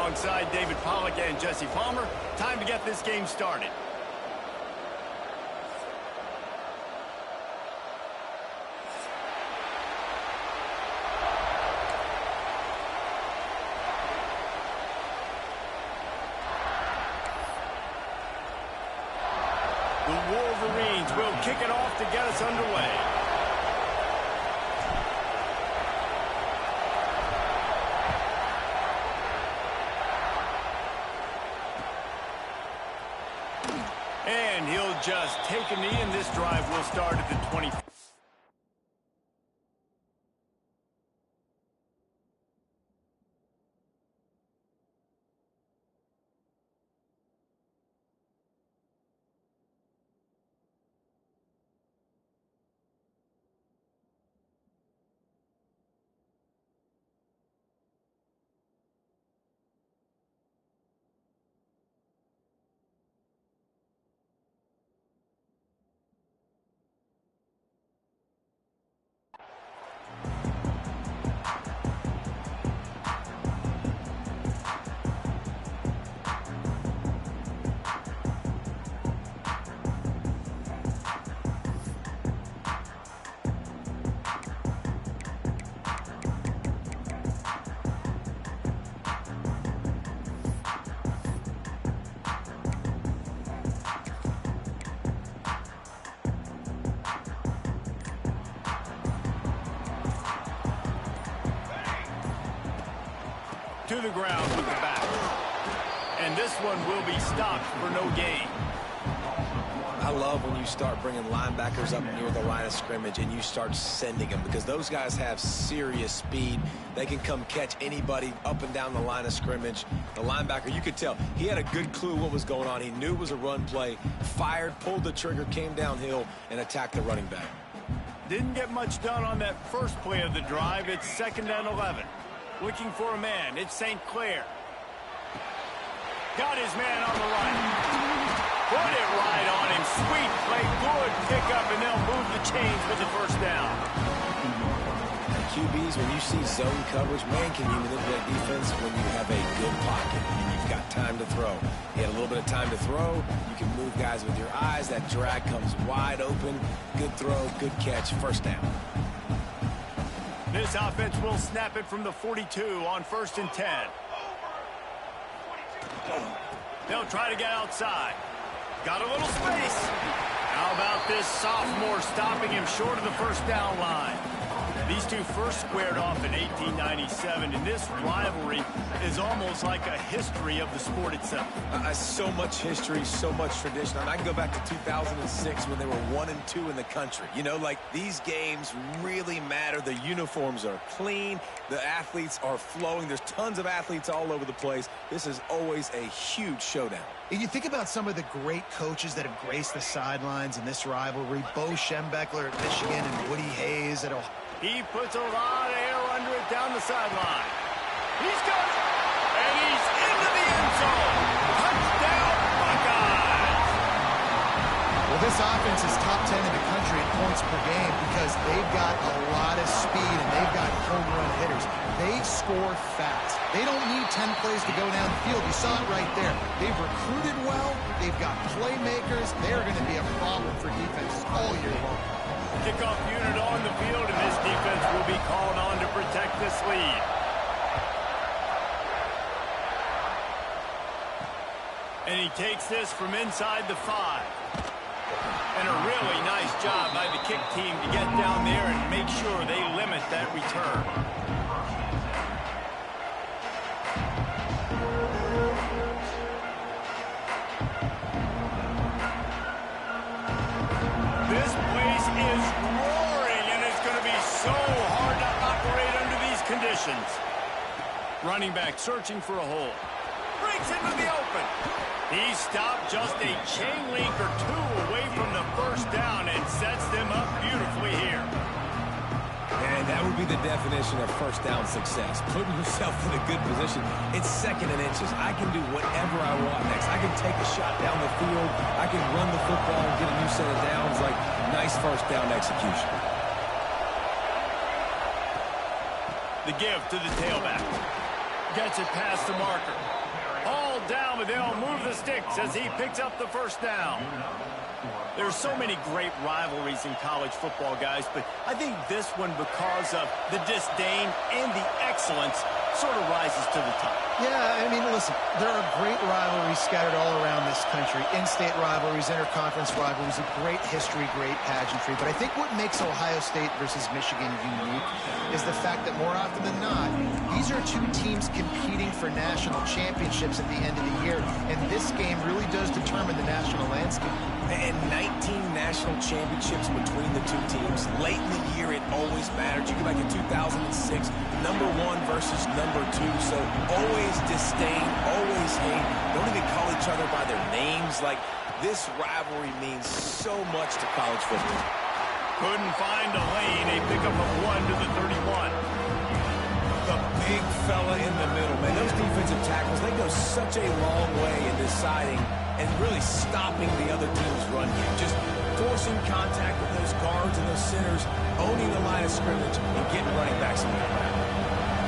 alongside David Pollack and Jesse Palmer. Time to get this game started. The Wolverines will kick it off to get us underway. And he'll just take a knee, and this drive will start at the 20. To the ground with the back. And this one will be stopped for no gain. I love when you start bringing linebackers up near the line of scrimmage and you start sending them, because those guys have serious speed. They can come catch anybody up and down the line of scrimmage. The linebacker, you could tell, he had a good clue what was going on. He knew it was a run play, fired, pulled the trigger, came downhill, and attacked the running back. Didn't get much done on that first play of the drive. It's 2nd and 11. Looking for a man. It's St. Clair. Got his man on the right. Put it right on him. Sweet play. Good pickup, and they'll move the chains with the first down. QBs, when you see zone coverage, man, can you manipulate defense when you have a good pocket and you've got time to throw. You had a little bit of time to throw. You can move guys with your eyes. That drag comes wide open. Good throw, good catch, first down. This offense will snap it from the 42 on 1st and 10. They'll try to get outside. Got a little space. How about this sophomore stopping him short of the first down line? These two first squared off in 1897, and this rivalry is almost like a history of the sport itself. So much history, so much tradition. I can go back to 2006 when they were 1-2 in the country. You know, like, these games really matter. The uniforms are clean. The athletes are flowing. There's tons of athletes all over the place. This is always a huge showdown. And you think about some of the great coaches that have graced the sidelines in this rivalry. Bo Schembechler at Michigan and Woody Hayes at Ohio. He puts a lot of air under it down the sideline. He's got it, and he's into the end zone. Touchdown, Buckeyes! Well, this offense is top 10 in the country in points per game because they've got a lot of speed and they've got home run hitters. They score fast. They don't need 10 plays to go down the field. You saw it right there. They've recruited well. They've got playmakers. They're going to be a problem for defenses all year long. Kickoff unit on the field, and this defense will be called on to protect this lead. And he takes this from inside the 5. And a really nice job by the kick team to get down there and make sure they limit that return. This place is roaring, and it's going to be so hard to operate under these conditions. Running back searching for a hole. Breaks into the open. He stopped just a chain link or two away from the first down and sets them up beautifully here. And that would be the definition of first down success. Putting yourself in a good position. It's 2nd and inches. I can do whatever I want next. I can take a shot down the field. I can run the football and get a new set of downs. Like, nice first down execution. The give to the tailback. Gets it past the marker. All down, but they don't move the sticks as he picks up the first down. There's so many great rivalries in college football, guys, but I think this one, because of the disdain and the excellence, sort of rises to the top. Yeah, I mean, listen, there are great rivalries scattered all around this country. In-state rivalries, interconference rivalries, a great history, great pageantry. But I think what makes Ohio State versus Michigan unique is the fact that more often than not, these are two teams competing for national championships at the end of the year. And this game really does determine the national landscape. And 19 national championships between the two teams. Late in the year, it always mattered. You go back to 2006, number 1 versus number 2. So always disdain, always hate. Don't even call each other by their names. Like, this rivalry means so much to college football. Couldn't find a lane. A pickup of 1 to the 31. The big fella in the middle, man. Those defensive tackles, they go such a long way in deciding and really stopping the other team's run game. Just forcing contact with those guards and those centers, owning the line of scrimmage, and getting running backs on the ground.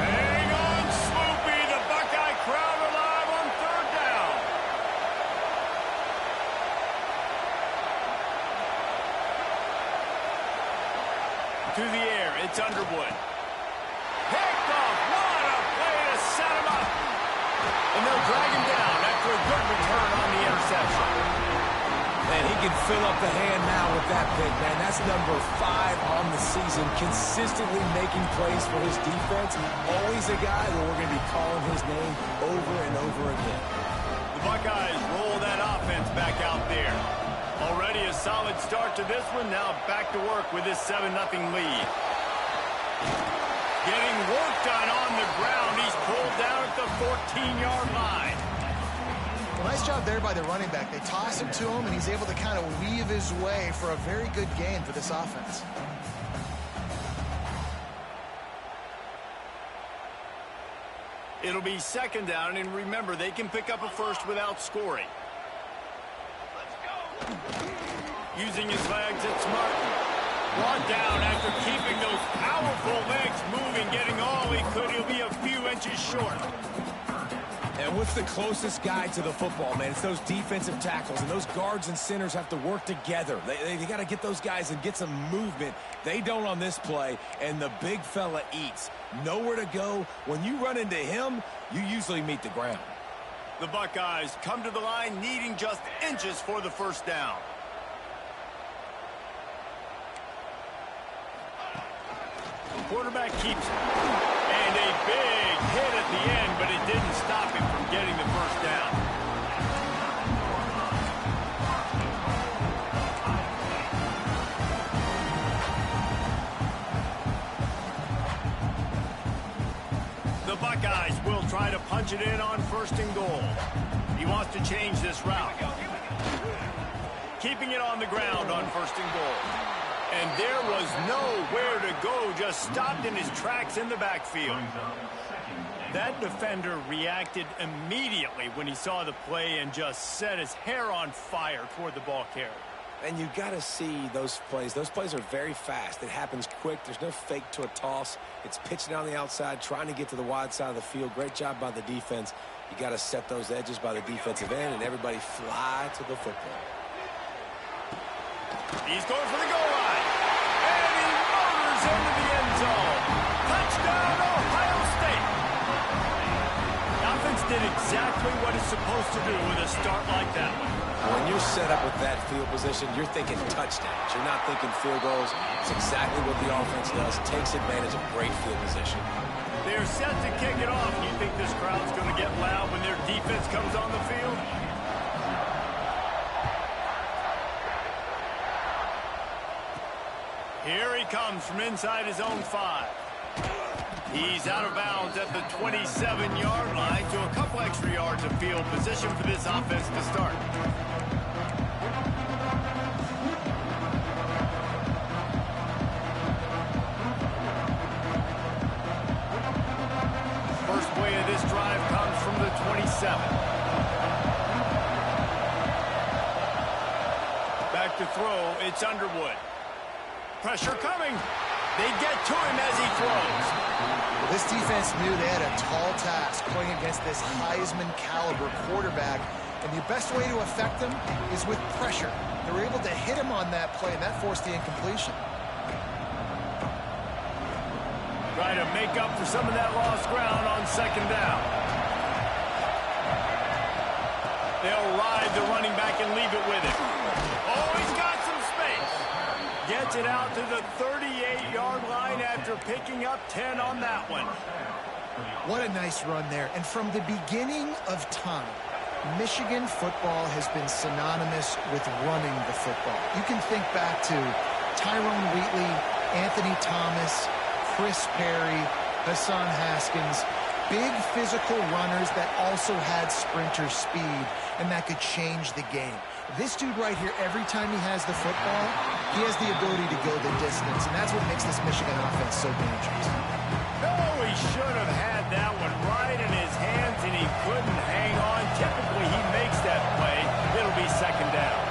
Hang on, Swoopy. The Buckeye crowd alive on third down. To the air, it's Underwood. Picked off. What a play to set him up. And they'll drag him down after a good return on the interception. And he can fill up the hand now with that pick, man. That's number 5 on the season, consistently making plays for his defense. Always a guy that we're going to be calling his name over and over again. The Buckeyes roll that offense back out there. Already a solid start to this one. Now back to work with this 7-0 lead. Getting work done on the ground. He's pulled down at the 14-yard line. Well, nice job there by the running back. They toss it to him, and he's able to kind of weave his way for a very good gain for this offense. It'll be second down, and remember, they can pick up a first without scoring. Using his legs, it's Martin. Brought down after keeping those powerful legs moving, getting all he could. He'll be a few inches short. And what's the closest guy to the football, man? It's those defensive tackles, and those guards and centers have to work together. They got to get those guys and get some movement. They don't on this play, and the big fella eats. Nowhere to go. When you run into him, you usually meet the ground. The Buckeyes come to the line needing just inches for the first down. The quarterback keeps it. And a big hit at the end, but it didn't stop him from getting the first down. The Buckeyes will try to punch it in on first and goal. He wants to change this route. Keeping it on the ground on first and goal. And there was nowhere to go, just stopped in his tracks in the backfield. That defender reacted immediately when he saw the play and just set his hair on fire toward the ball carrier. And you got to see those plays. Those plays are very fast. It happens quick. There's no fake to a toss. It's pitching on the outside, trying to get to the wide side of the field. Great job by the defense. You got to set those edges by the defensive end, and everybody fly to the football. He's going for the goal line. And he motors into the end zone. Touchdown, Ohio State. The offense did exactly what it's supposed to do with a start like that one. When you're set up with that field position, you're thinking touchdowns. You're not thinking field goals. It's exactly what the offense does. Takes advantage of great field position. They're set to kick it off. You think this crowd's going to get loud when their defense comes on the field? Here he comes from inside his own 5. He's out of bounds at the 27-yard line to a couple extra yards of field position for this offense to start. First play of this drive comes from the 27. Back to throw, it's Underwood. Pressure coming. They get to him as he throws. Well, this defense knew they had a tall task playing against this Heisman caliber quarterback, and the best way to affect him is with pressure. They were able to hit him on that play, and that forced the incompletion. Try to make up for some of that lost ground on second down. They'll ride the running back and leave it with him. Oh, he's got some space. Gets it out to the 38-yard line after picking up 10 on that one. What a nice run there. And from the beginning of time, Michigan football has been synonymous with running the football. You can think back to Tyrone Wheatley, Anthony Thomas, Chris Perry, Hassan Haskins, big physical runners that also had sprinter speed and that could change the game. This dude right here, every time he has the football, he has the ability to go the distance, and that's what makes this Michigan offense so dangerous. Oh, he should have had that one right in his hands, and he couldn't hang on. Typically, he makes that play. It'll be second down.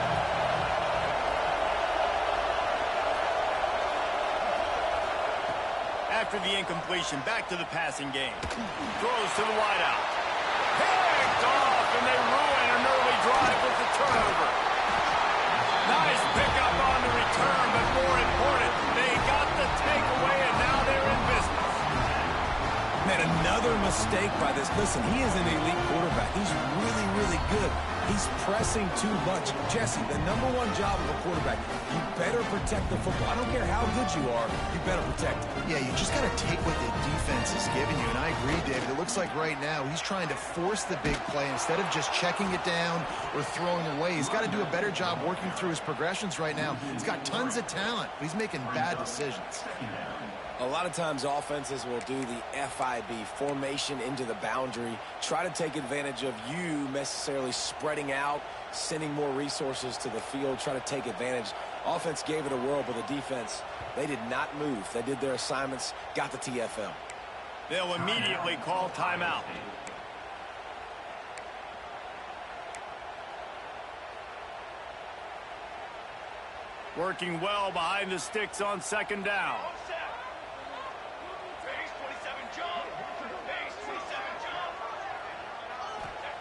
After the incompletion, back to the passing game. Throws to the wideout. Picked off, and they ruin an early drive with the turnover. Nice pickup on the return, but more important, they got the takeaway, and now they're in business. Man, another mistake by this. Listen, he is an elite quarterback. He's really, really good. He's pressing too much. Jesse, the number one job of a quarterback, you better protect the football. I don't care how good you are, you better protect it. Yeah, you just got to take what the defense is giving you, and I agree, David. It looks like right now he's trying to force the big play instead of just checking it down or throwing away. He's got to do a better job working through his progressions right now. He's got tons of talent, but he's making bad decisions. A lot of times offenses will do the FIB, formation into the boundary, try to take advantage of you necessarily spreading out, sending more resources to the field, try to take advantage. Offense gave it a whirl, but the defense, they did not move. They did their assignments, got the TFL. They'll immediately call timeout. Working well behind the sticks on second down.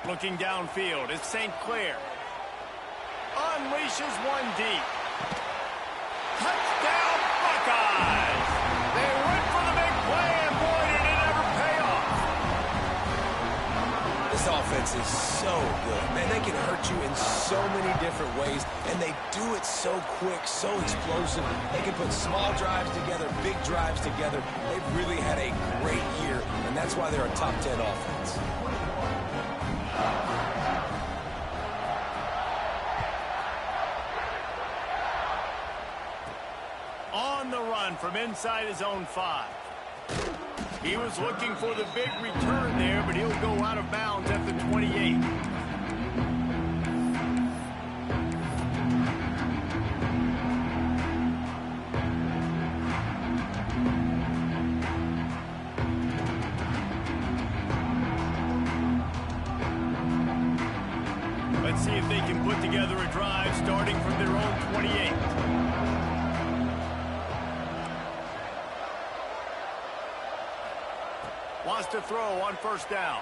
Looking downfield, it's St. Clair. Unleashes one deep. Touchdown, Buckeyes! They went for the big play, and boy, did it ever pay off. This offense is so good. Man, they can hurt you in so many different ways, and they do it so quick, so explosive. They can put small drives together, big drives together. They've really had a great year, and that's why they're a top 10 offense. On the run from inside his own 5. He was looking for the big return there, but he'll go out of bounds at the 28. Let's see if they can put together a drive starting from their own 28. Wants to throw on first down.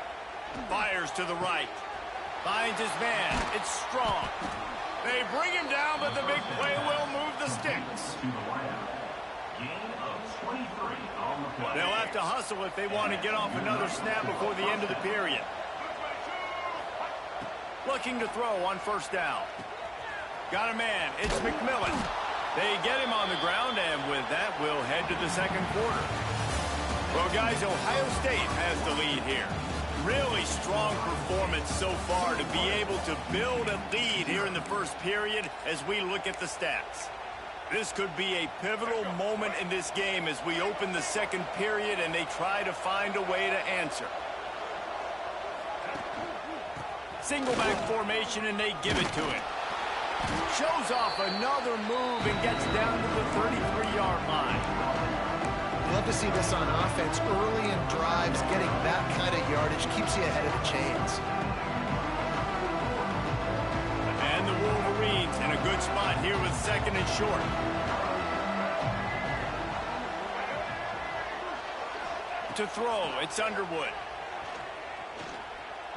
Fires to the right. Finds his man. It's Strong. They bring him down, but the big play will move the sticks. They'll have to hustle if they want to get off another snap before the end of the period. Looking to throw on first down. Got a man. It's McMillan. They get him on the ground, and with that, we'll head to the second quarter. Well, guys, Ohio State has the lead here. Really strong performance so far to be able to build a lead here in the first period as we look at the stats. This could be a pivotal moment in this game as we open the second period and they try to find a way to answer. Single back formation, and they give it to him. Shows off another move and gets down to the 33-yard line. Love to see this on offense. Early in drives, getting that kind of yardage keeps you ahead of the chains. And the Wolverines in a good spot here with second and short. Set to throw. It's Underwood.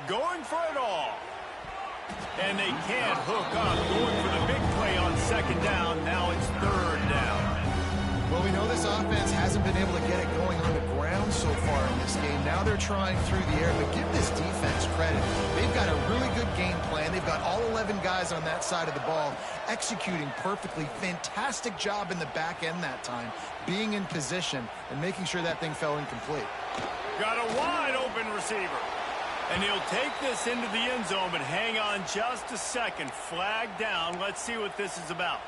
Going for it all. And they can't hook up. Going for the big play on second down. Now it's third down. Well, we know this offense hasn't been able to get it going on the ground so far in this game. Now they're trying through the air, but give this defense credit. They've got a really good game plan. They've got all 11 guys on that side of the ball executing perfectly. Fantastic job in the back end that time, being in position and making sure that thing fell incomplete. Got a wide open receiver. And he'll take this into the end zone, but hang on just a second. Flag down. Let's see what this is about.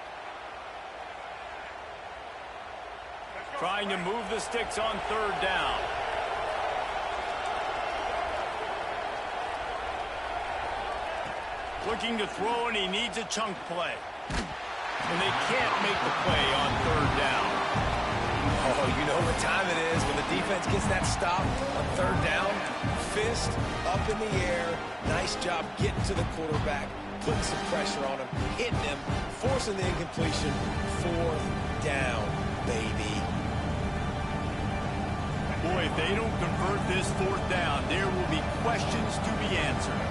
Trying to move the sticks on third down. Looking to throw, and he needs a chunk play. And they can't make the play on third down. Oh, you know what time it is when the defense gets that stop on third down. Fist up in the air. Nice job getting to the quarterback, putting some pressure on him, hitting him, forcing the incompletion. Fourth down, baby. Boy, if they don't convert this fourth down, there will be questions to be answered.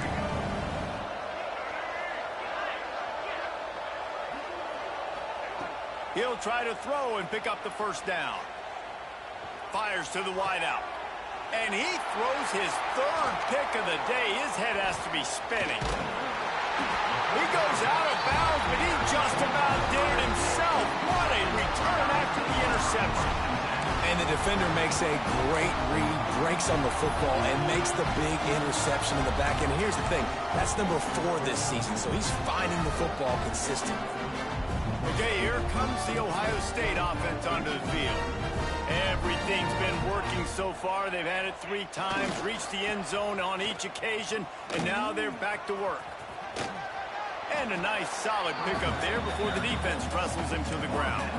He'll try to throw and pick up the first down. Fires to the wideout. And he throws his third pick of the day. His head has to be spinning. He goes out of bounds, but he just about did it himself. What a return after the interception. And the defender makes a great read, breaks on the football, and makes the big interception in the back end. And here's the thing, that's number 4 this season, so he's finding the football consistently. Okay, here comes the Ohio State offense onto the field. Everything's been working so far. They've had it 3 times, reached the end zone on each occasion, and now they're back to work. And a nice solid pickup there before the defense wrestles him to the ground.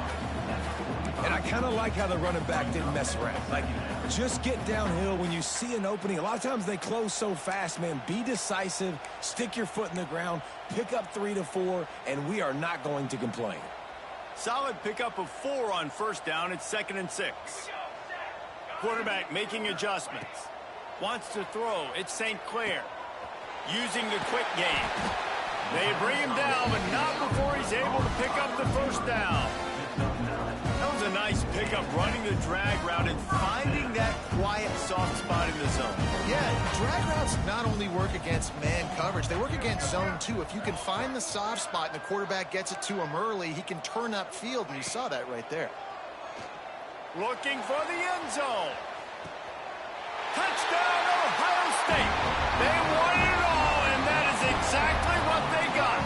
And I kind of like how the running back didn't mess around. Like, just get downhill when you see an opening. A lot of times they close so fast, man. Be decisive, stick your foot in the ground, pick up 3 to 4, and we are not going to complain. Solid pickup of 4 on first down. It's 2nd and 6. Quarterback making adjustments. Wants to throw. It's St. Clair. Using the quick game. They bring him down, but not before he's able to pick up the first down. That was a nice pickup, running the drag route and finding that quiet, soft spot in the zone. Yeah, drag routes not only work against man coverage, they work against zone too. If you can find the soft spot and the quarterback gets it to him early, he can turn upfield, and you saw that right there. Looking for the end zone. Touchdown, Ohio State. They won it all, and that is exactly what they got.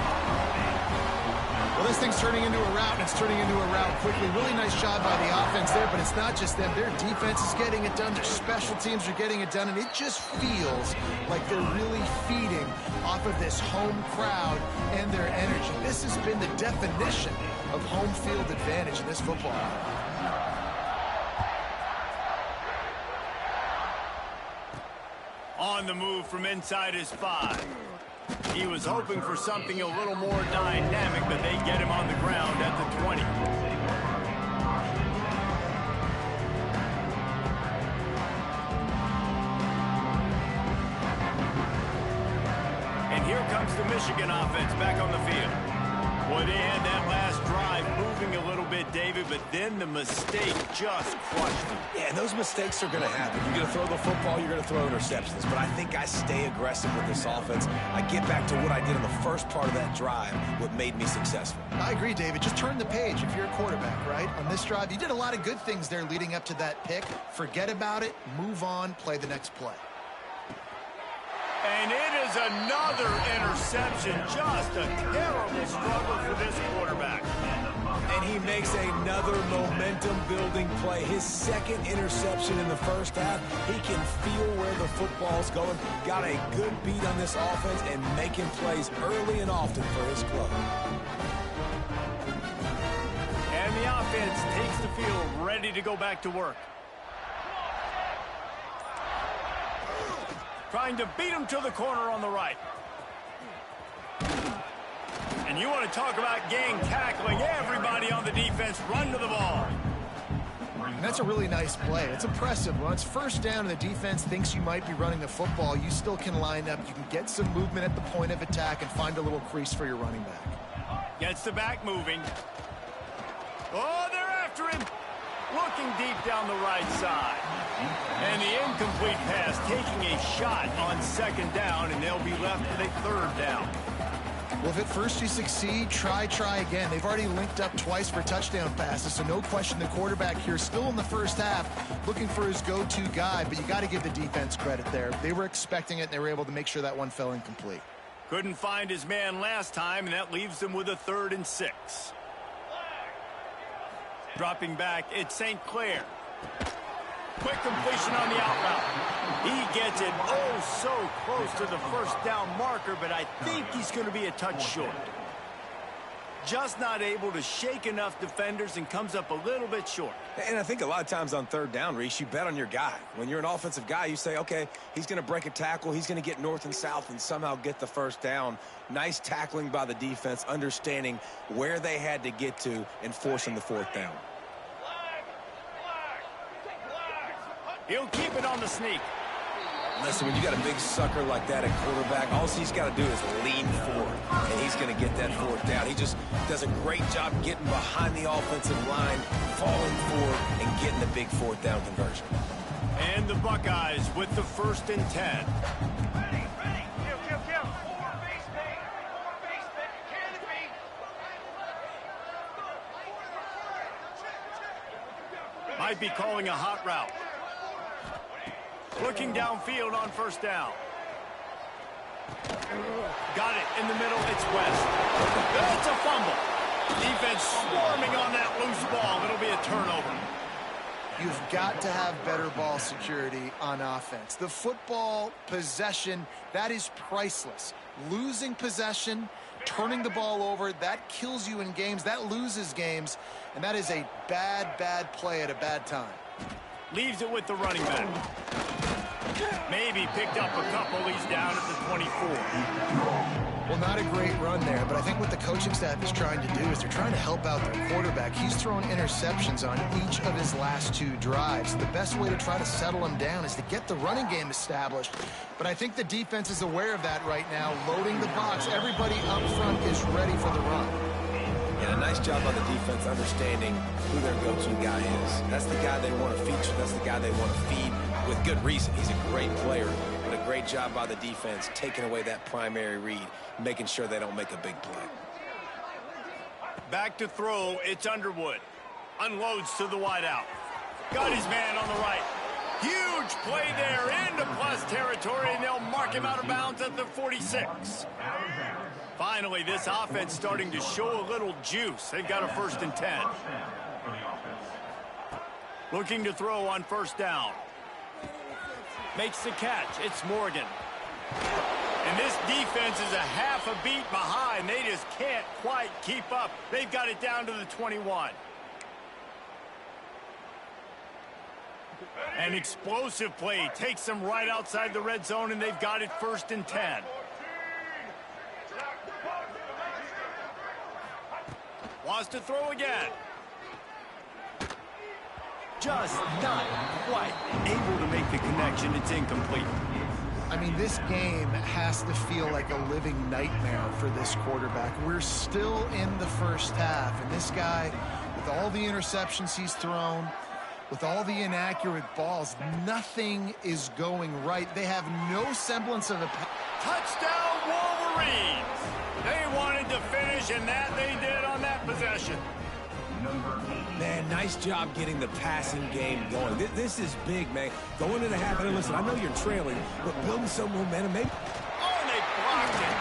Well, this thing's turning into a rout, and it's turning into a rout quickly. Really nice job by the offense there, but it's not just them. Their defense is getting it done. Their special teams are getting it done, and it just feels like they're really feeding off of this home crowd and their energy. This has been the definition of home field advantage in this football game. On the move from inside his 5. He was hoping for something a little more dynamic, but they get him on the ground at the 20. And here comes the Michigan offense back on the field. Boy, they had that last drive moving a little bit, David, but then the mistake just crushed them. Yeah, and those mistakes are going to happen. You're going to throw the football, you're going to throw interceptions. But I think I stay aggressive with this offense. I get back to what I did in the first part of that drive, what made me successful. I agree, David. Just turn the page if you're a quarterback, right? On this drive, you did a lot of good things there leading up to that pick. Forget about it, move on, play the next play. And it is another interception. Just a terrible struggle for this quarterback. And he makes another momentum-building play. His second interception in the first half. He can feel where the football's going. Got a good beat on this offense and making plays early and often for his club. And the offense takes the field, ready to go back to work. Trying to beat him to the corner on the right. And you want to talk about gang tackling. Everybody on the defense run to the ball. And that's a really nice play. It's impressive. When it's first down and the defense thinks you might be running the football, you still can line up. You can get some movement at the point of attack and find a little crease for your running back. Gets the back moving. Oh, they're after him. Looking deep down the right side. And the incomplete pass taking a shot on second down, and they'll be left with a third down. Well, if at first you succeed, try again. They've already linked up twice for touchdown passes, so no question the quarterback here still in the first half looking for his go-to guy, but you got to give the defense credit there. They were expecting it, and they were able to make sure that one fell incomplete. Couldn't find his man last time, and that leaves them with a 3rd and 6. Dropping back, it's St. Clair. Quick completion on the out route. He gets it oh so close to the first down marker, but I think he's going to be a touch short. Just not able to shake enough defenders and comes up a little bit short. And I think a lot of times on 3rd down, Reese, you bet on your guy. When you're an offensive guy, you say, okay, he's going to break a tackle, he's going to get north and south and somehow get the first down. Nice tackling by the defense, understanding where they had to get to and forcing the 4th down. He'll keep it on the sneak. Listen, when you got a big sucker like that at quarterback, all he's got to do is lean forward, and he's going to get that 4th down. He just does a great job getting behind the offensive line, falling forward, and getting the big 4th down conversion. And the Buckeyes with the 1st and 10. Kill. Four base bait. Can it be? Might be calling a hot route. Looking downfield on 1st down. Got it in the middle. It's West. It's a fumble. Defense swarming on that loose ball. It'll be a turnover. You've got to have better ball security on offense. The football possession, that is priceless. Losing possession, turning the ball over, that kills you in games. That loses games. And that is a bad play at a bad time. Leaves it with the running back. Maybe picked up a couple. He's down at the 24. Well, not a great run there, but I think what the coaching staff is trying to do is they're trying to help out their quarterback. He's thrown interceptions on each of his last 2 drives. The best way to try to settle him down is to get the running game established. But I think the defense is aware of that right now, loading the box. Everybody up front is ready for the run. And a nice job on the defense understanding who their go-to guy is. That's the guy they want to feature. That's the guy they want to feed with good reason. He's a great player, but a great job by the defense taking away that primary read, making sure they don't make a big play. Back to throw, it's Underwood. Unloads to the wideout. Got his man on the right. Huge play there into plus territory, and they'll mark him out of bounds at the 46. Finally, this offense starting to show a little juice. They've got a 1st and 10. Looking to throw on 1st down. Makes the catch. It's Morgan. And this defense is a half a beat behind. They just can't quite keep up. They've got it down to the 21. An explosive play takes them right outside the red zone, and they've got it 1st and 10. Wants to throw again. Just not quite able to make the connection. It's incomplete. I mean, this game has to feel like a living nightmare for this quarterback. We're still in the first half, and this guy, with all the interceptions he's thrown, with all the inaccurate balls, nothing is going right. They have no semblance of a touchdown, Wolverines! They wanted to finish, and that they did on that possession. Man, nice job getting the passing game going. This is big, man. Going into the half, and listen, I know you're trailing, but building some momentum, maybe. Oh, and they blocked it.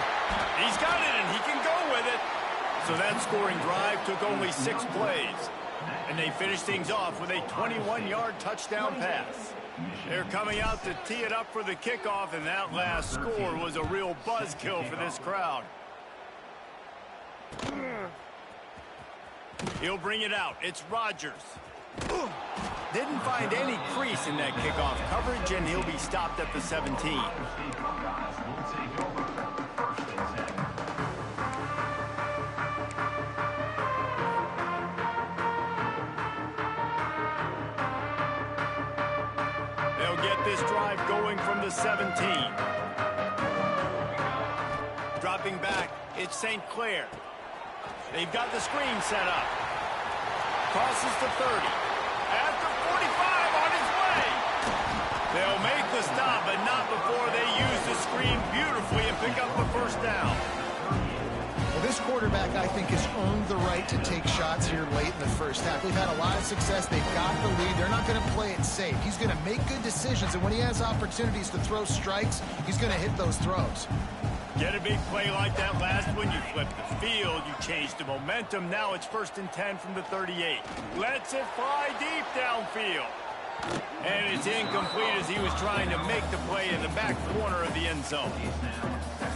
He's got it, and he can go with it. So that scoring drive took only 6 plays. And they finished things off with a 21-yard touchdown pass. They're coming out to tee it up for the kickoff, and that last score was a real buzzkill for this crowd. He'll bring it out. It's Rodgers. Didn't find any crease in that kickoff coverage, and he'll be stopped at the 17. They'll get this drive going from the 17. Dropping back, it's St. Clair. They've got the screen set up. Crosses to 30. At the 45, on his way. They'll make the stop, but not before they use the screen beautifully and pick up the first down. Well, this quarterback, I think, has earned the right to take shots here late in the first half. They've had a lot of success. They've got the lead. They're not going to play it safe. He's going to make good decisions, and when he has opportunities to throw strikes, he's going to hit those throws. Get a big play like that last one, you flip the field, you change the momentum. Now it's 1st and 10 from the 38. Lets it fly deep downfield. And it's incomplete as he was trying to make the play in the back corner of the end zone.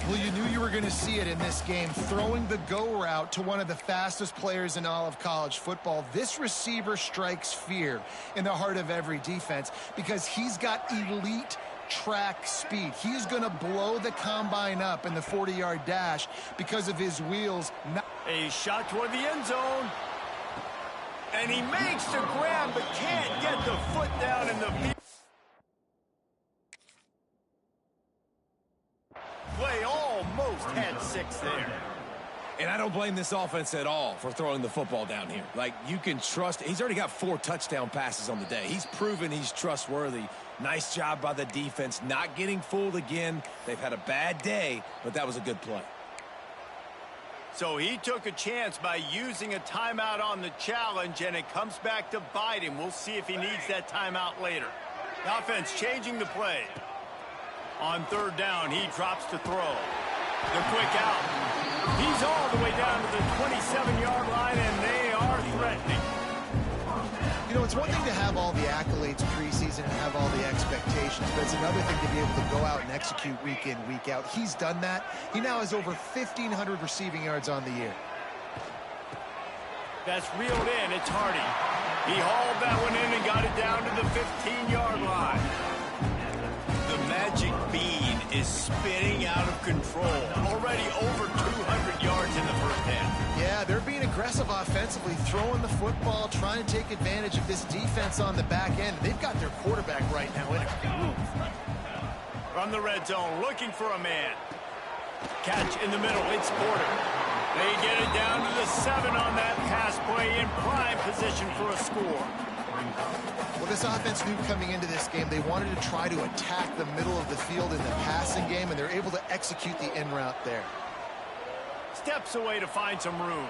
Well, you knew you were going to see it in this game, throwing the go route to one of the fastest players in all of college football. This receiver strikes fear in the heart of every defense because he's got elite track speed. He's going to blow the combine up in the 40-yard dash because of his wheels. A shot toward the end zone. And he makes the grab but can't get the foot down in the field. Play almost had 6 there. And I don't blame this offense at all for throwing the football down here. Like, you can trust. He's already got 4 touchdown passes on the day. He's proven he's trustworthy. Nice job by the defense, not getting fooled again. They've had a bad day, but that was a good play. So he took a chance by using a timeout on the challenge, and it comes back to bite him. We'll see if he needs that timeout later. The offense changing the play. On 3rd down, he drops to throw. The quick out. He's all the way down to the 27-yard line, and they are threatening. You know, it's one thing to have all the accolades preseason and have all the expectations, but it's another thing to be able to go out and execute week in, week out. He's done that. He now has over 1,500 receiving yards on the year. That's reeled in. It's Hardy. He hauled that one in and got it down to the 15-yard line. The magic bean is spinning out of control. Already over 200 yards in the first half. Yeah, they're being aggressive offensively, throwing the football, trying to take advantage of this defense on the back end. They've got their quarterback right now in a groove. From the red zone, looking for a man. Catch in the middle. It's Porter. They get it down to the 7 on that pass play in prime position for a score. Well, this offense knew coming into this game they wanted to try to attack the middle of the field in the passing game, and they're able to execute the in route there. Steps away to find some room.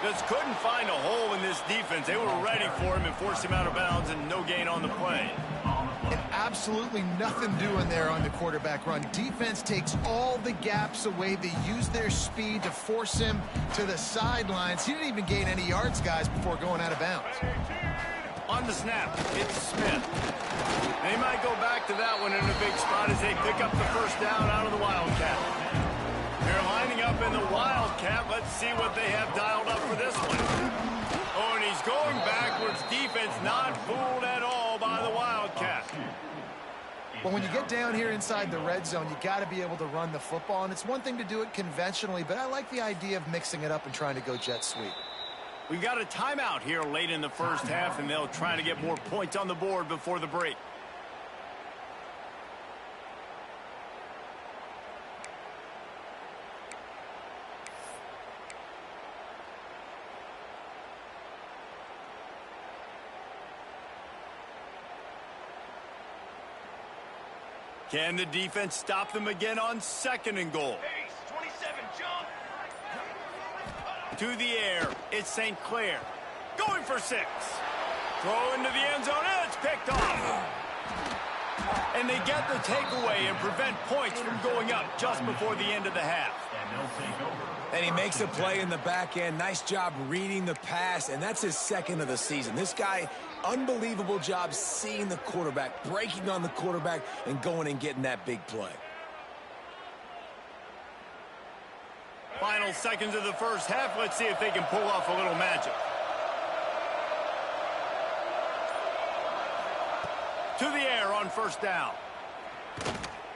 Just couldn't find a hole in this defense. They were ready for him and forced him out of bounds, and no gain on the play. And absolutely nothing doing there on the quarterback run. Defense takes all the gaps away. They use their speed to force him to the sidelines. He didn't even gain any yards, guys, before going out of bounds. On the snap, it's Smith. They might go back to that one in a big spot as they pick up the first down out of the Wildcat. They're lining up in the Wildcat. Let's see what they have dialed up for this one. Oh, and he's going backwards. Defense not fooled at all by the Wildcat. Well, when you get down here inside the red zone, you got to be able to run the football. And it's one thing to do it conventionally, but I like the idea of mixing it up and trying to go jet sweep. We've got a timeout here late in the first half, and they'll try to get more points on the board before the break. Can the defense stop them again on 2nd and goal? 27, jump. To the air, it's St. Clair. Going for 6. Throw into the end zone, and it's picked off. And they get the takeaway and prevent points from going up just before the end of the half. And he makes a play in the back end. Nice job reading the pass, and that's his 2nd of the season. This guy, unbelievable job seeing the quarterback, breaking on the quarterback, and going and getting that big play. Final seconds of the first half. Let's see if they can pull off a little magic. To the air on 1st down.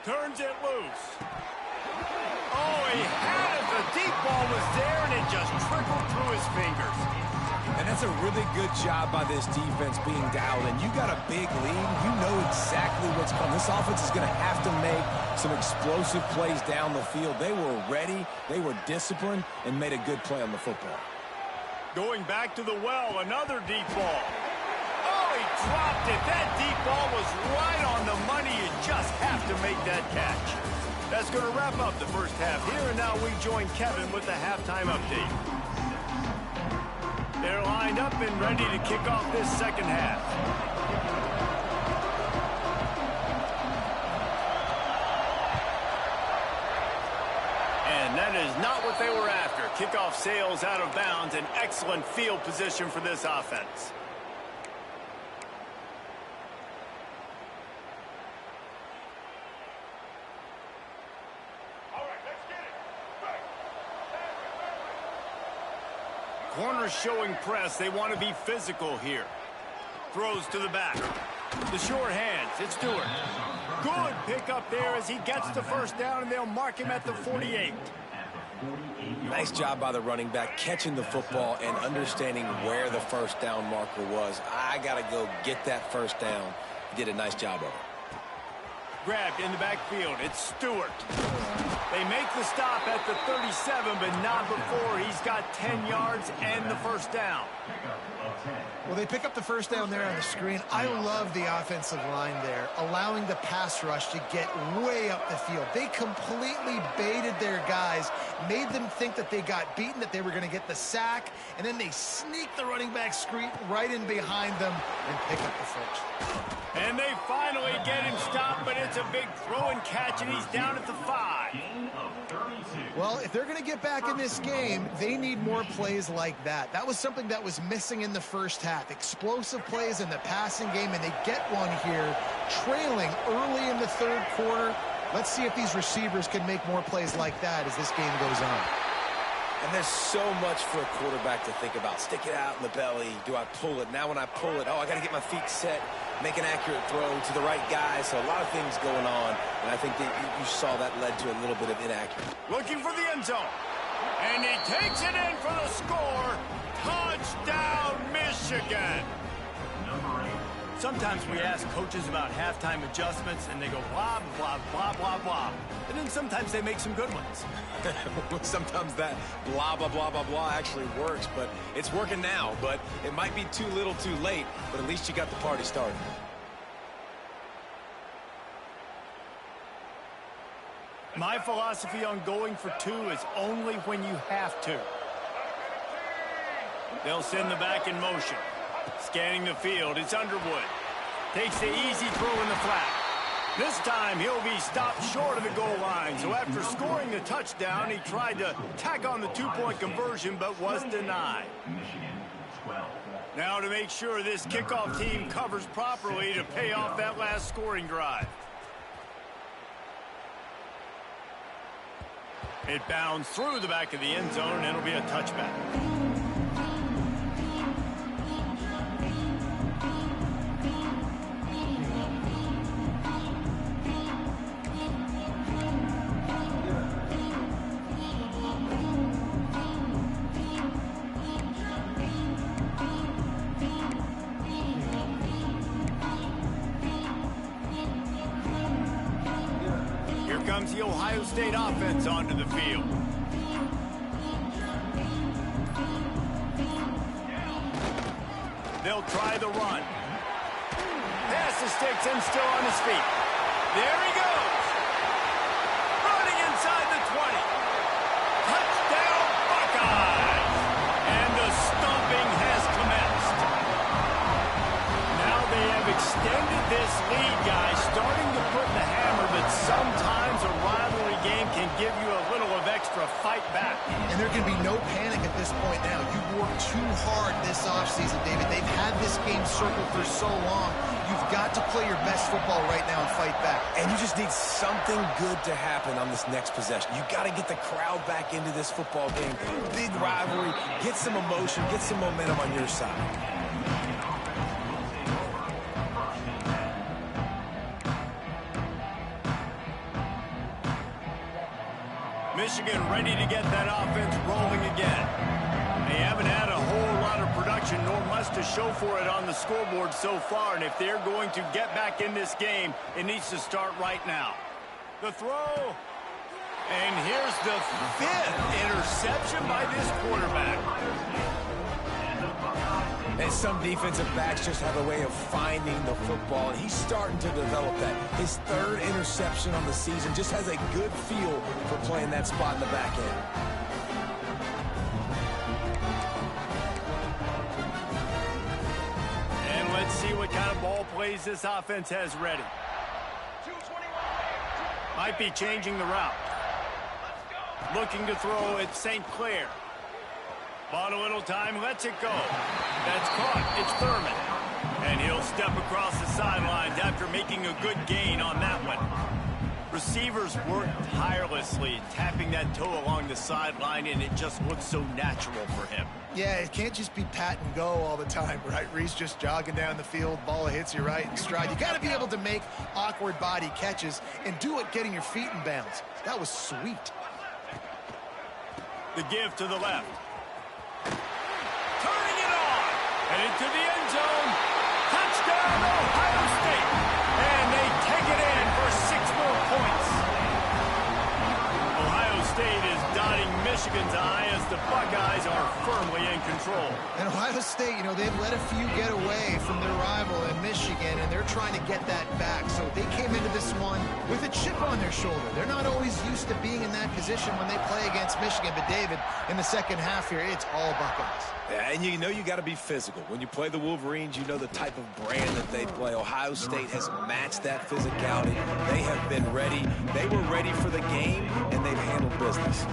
Turns it loose. Oh, he had it. The deep ball was there, and it just trickled through his fingers. And That's a really good job by this defense being dialed in. You got a big lead. You know exactly what's coming. This offense is going to have to make some explosive plays down the field. They were ready, they were disciplined, and made a good play on the football. Going back to the well, another deep ball. Oh, he dropped it. That deep ball was right on the money. You just have to make that catch. That's going to wrap up the first half here, and now we join Kevin with the halftime update. They're lined up and ready to kick off this second half. And that is not what they were after. Kickoff sails out of bounds. An excellent field position for this offense. Corners showing press. They want to be physical here. Throws to the back. The short hands. It's Stewart. Good pickup there as he gets the first down, and they'll mark him at the 48. Nice job by the running back, catching the football and understanding where the first down marker was. I got to go get that first down. He did a nice job of it. Grabbed in the backfield. It's Stewart. They make the stop at the 37, but not before he's got 10 yards and the first down. Well, they pick up the first down there on the screen. I love the offensive line there, allowing the pass rush to get way up the field. They completely baited their guys, made them think that they got beaten, that they were going to get the sack, and then they sneak the running back screen right in behind them and pick up the first. And they finally get him stopped, but it's a big throw and catch, and he's down at the 5. Well, if they're going to get back in this game, they need more plays like that. That was something that was missing in the first half. Explosive plays in the passing game, and they get one here, trailing early in the third quarter. Let's see if these receivers can make more plays like that as this game goes on. And there's so much for a quarterback to think about. Stick it out in the belly. Do I pull it? Now when I pull it, I got to get my feet set, make an accurate throw to the right guy. So a lot of things going on, and I think that you saw that led to a little bit of inaccuracy. Looking for the end zone. And he takes it in for the score. Touchdown, Michigan. Sometimes we ask coaches about halftime adjustments, and they go blah, blah, blah, blah, blah. And then sometimes they make some good ones. Sometimes that blah, blah, blah, blah, blah actually works, but it's working now. But it might be too little too late, but at least you got the party started. My philosophy on going for 2 is only when you have to. They'll send the back in motion. Scanning the field, it's Underwood. Takes the easy throw in the flat. This time he'll be stopped short of the goal line. So after scoring the touchdown, he tried to tack on the 2-point conversion, but was denied. Now to make sure this kickoff team covers properly to pay off that last scoring drive. It bounds through the back of the end zone, and it'll be a touchback. Comes the Ohio State offense onto the field. They'll try the run. Pass the sticks and still on his feet. There he goes. Running inside the 20. Touchdown Buckeyes. And the stomping has commenced. Now they have extended this lead, guys, starting to put the hammer, but sometimes a rivalry game can give you a little of extra fight back. And there can be no panic at this point now. You've worked too hard this offseason, David. They've had this game circled for so long. You've got to play your best football right now and fight back. And you just need something good to happen on this next possession. You got to get the crowd back into this football game. Big rivalry. Get some emotion. Get some momentum on your side. Michigan ready to get that offense rolling again. They haven't had a whole lot of production production, nor much to show for it on the scoreboard so far. And if they're going to get back in this game, it needs to start right now. The throw. And here's the 5th interception by this quarterback. And some defensive backs just have a way of finding the football, and he's starting to develop that. His 3rd interception on the season, just has a good feel for playing that spot in the back end. And let's see what kind of ball plays this offense has ready. Might be changing the route. Looking to throw at St. Clair. Bought a little time, lets it go. That's caught. It's Thurman. And he'll step across the sidelines after making a good gain on that one. Receivers work tirelessly, tapping that toe along the sideline, and it just looks so natural for him. Yeah, it can't just be pat and go all the time, right? Reese just jogging down the field, ball hits you right in stride. You got to be able to make awkward body catches and do it getting your feet in bounds. That was sweet. The give to the left. Turning it on. And into the end zone. Touchdown, Ohio State. And they take it in for 6 more points. Ohio State is dotting Michigan's eye as the Buckeyes are firmly in control. And Ohio State, you know, they've let a few get away from their rival in Michigan, and they're trying to get that back. So they came into this one with a chip on their shoulder. They're not always used to being in that position when they play against Michigan. But, David, in the second half here, it's all Buckeyes. Yeah, and you know you got to be physical. When you play the Wolverines, you know the type of brand that they play. Ohio State has matched that physicality. They have been ready. They were ready for the game, and they've handled business.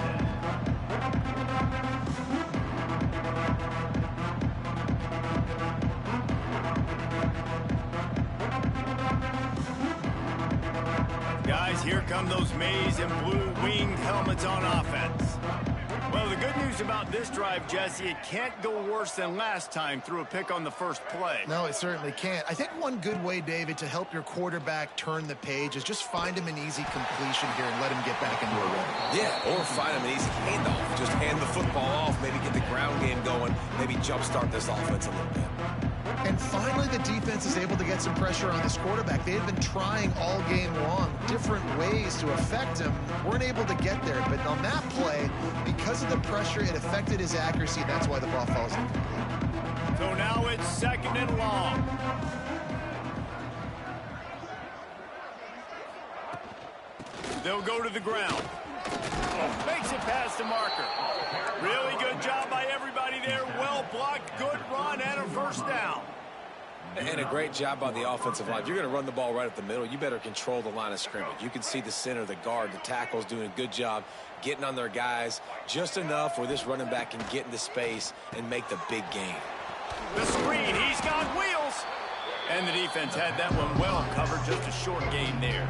Guys, here come those maize and blue wing helmets on offense. Well, the good news about this drive, Jesse, it can't go worse than last time through a pick on the first play. No, it certainly can't. I think one good way, David, to help your quarterback turn the page is just find him an easy completion here and let him get back into a rhythm. Yeah, or find him an easy handoff. Just hand the football off, maybe get the ground game going, maybe jumpstart this offense a little bit. And finally, the defense is able to get some pressure on this quarterback. They had been trying all game long different ways to affect him. Weren't able to get there. But on that play, because of the pressure, it affected his accuracy, and that's why the ball falls incomplete. So now it's 2nd and long. They'll go to the ground. Makes it past the marker. Really good job by everybody there. Well blocked, good run, and a first down. And a great job by the offensive line. If you're going to run the ball right at the middle, you better control the line of scrimmage. You can see the center, the guard, the tackles doing a good job getting on their guys just enough where this running back can get into space and make the big game. The screen, he's got wheels. And the defense had that one well covered, just a short gain there.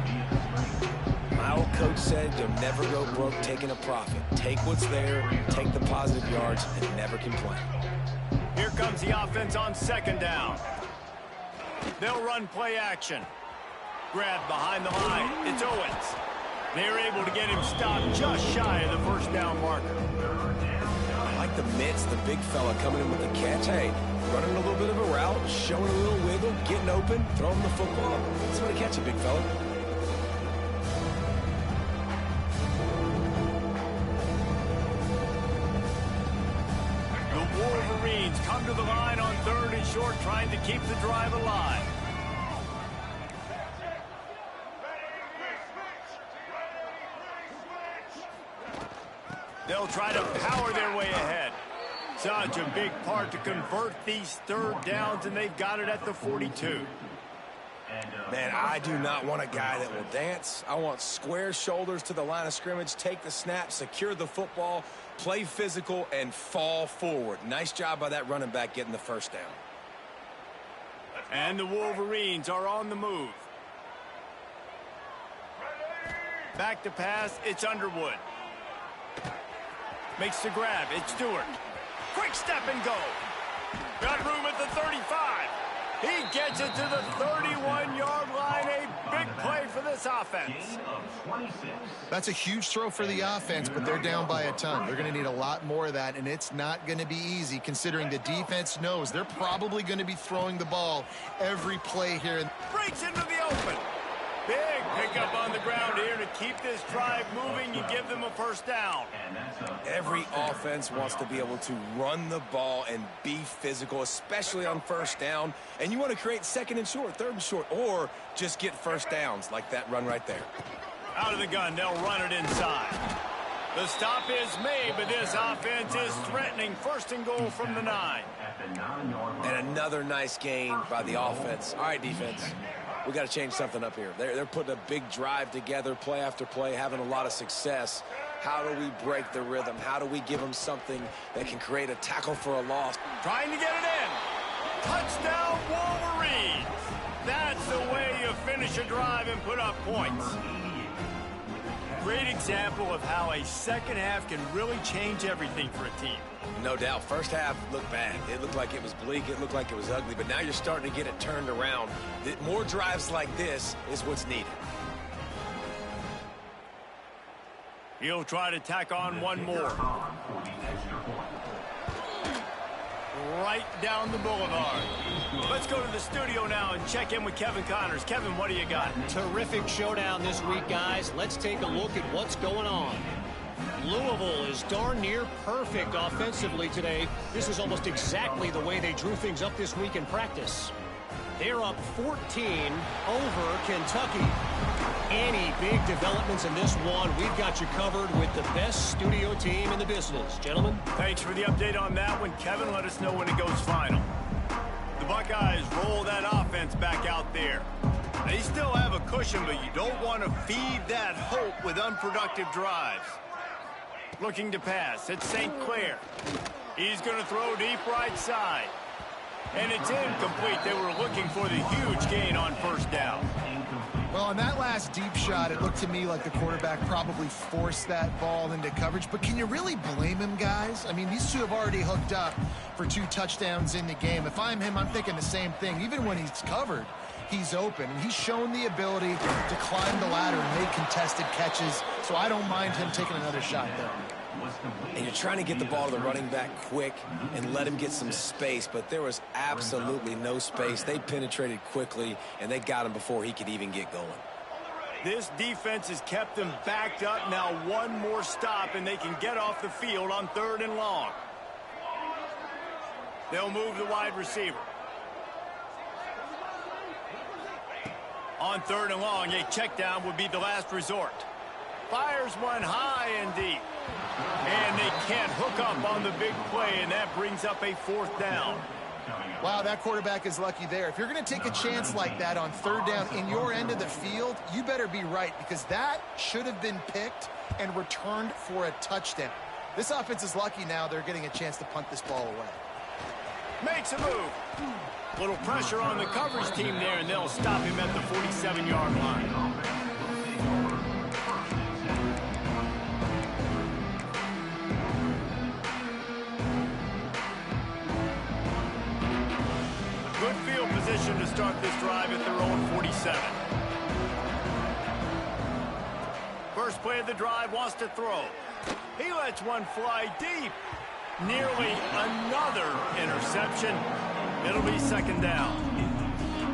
My old coach said you'll never go broke taking a profit. Take what's there, take the positive yards, and never complain. Here comes the offense on 2nd down. They'll run play action. Grab behind the line. It's Owens. They're able to get him stopped just shy of the first down marker. I like the mitts, the big fella coming in with the catch. Hey, running a little bit of a route, showing a little wiggle, getting open, throwing the football. Somebody catch it, big fella. The Wolverines come to the line on 3rd and short, trying to keep the drive alive. They'll try to power their way ahead. Such a big part to convert these 3rd downs, and they've got it at the 42. Man, I do not want a guy that will dance. I want square shoulders to the line of scrimmage, take the snap, secure the football, play physical, and fall forward. Nice job by that running back getting the first down. And the Wolverines are on the move. Back to pass, it's Underwood. Makes the grab, it's Stewart. Quick step and go. Got room at the 35. He gets it to the 31-yard line. A big play for this this offense. That's a huge throw for the offense, but they're down by a ton. They're going to need a lot more of that, and it's not going to be easy considering the defense knows they're probably going to be throwing the ball every play here. Breaks into the open. Big pickup on the ground here to keep this drive moving and give them a first down. Every offense wants to be able to run the ball and be physical, especially on first down. And you want to create second and short, third and short, or just get first downs like that run right there. Out of the gun, they'll run it inside. The stop is made, but this offense is threatening first and goal from the 9. And another nice gain by the offense. All right, defense. We got to change something up here. They're putting a big drive together, play after play, having a lot of success. How do we break the rhythm? How do we give them something that can create a tackle for a loss? Trying to get it in. Touchdown, Wolverines. That's the way you finish a drive and put up points. Great example of how a second half can really change everything for a team. No doubt. First half looked bad. It looked like it was bleak. It looked like it was ugly. But now you're starting to get it turned around. More drives like this is what's needed. He'll try to tack on one more. Right down the boulevard. Let's go to the studio now and check in with Kevin Connors. Kevin, what do you got? Terrific showdown this week, guys. Let's take a look at what's going on. Louisville is darn near perfect offensively today. This is almost exactly the way they drew things up this week in practice. They're up 14 over Kentucky. Any big developments in this one, we've got you covered with the best studio team in the business. Gentlemen. Thanks for the update on that one, Kevin. Let us know when it goes final. The Buckeyes roll that offense back out there. They still have a cushion, but you don't want to feed that hope with unproductive drives. Looking to pass. It's St. Clair. He's going to throw deep right side. And it's incomplete. They were looking for the huge gain on first down. Well, on that last deep shot, it looked to me like the quarterback probably forced that ball into coverage. But can you really blame him, guys? I mean, these two have already hooked up for 2 touchdowns in the game. If I'm him, I'm thinking the same thing. Even when he's covered, he's open. And he's shown the ability to climb the ladder and make contested catches. So I don't mind him taking another shot there. And you're trying to get the ball to the running back quick and let him get some space, but there was absolutely no space. They penetrated quickly, and they got him before he could even get going. This defense has kept them backed up. Now one more stop, and they can get off the field on 3rd and long. They'll move the wide receiver. On 3rd and long, a check down would be the last resort. Fires one high and deep. And they can't hook up on the big play, and that brings up a 4th down. Wow, that quarterback is lucky there. If you're going to take a chance like that on 3rd down in your end of the field, you better be right, because that should have been picked and returned for a touchdown. This offense is lucky now they're getting a chance to punt this ball away. Makes a move. Little pressure on the coverage team there, and they'll stop him at the 47-yard line. Good field position to start this drive at their own 47. First play of the drive, wants to throw. He lets one fly deep. Nearly another interception. It'll be 2nd down.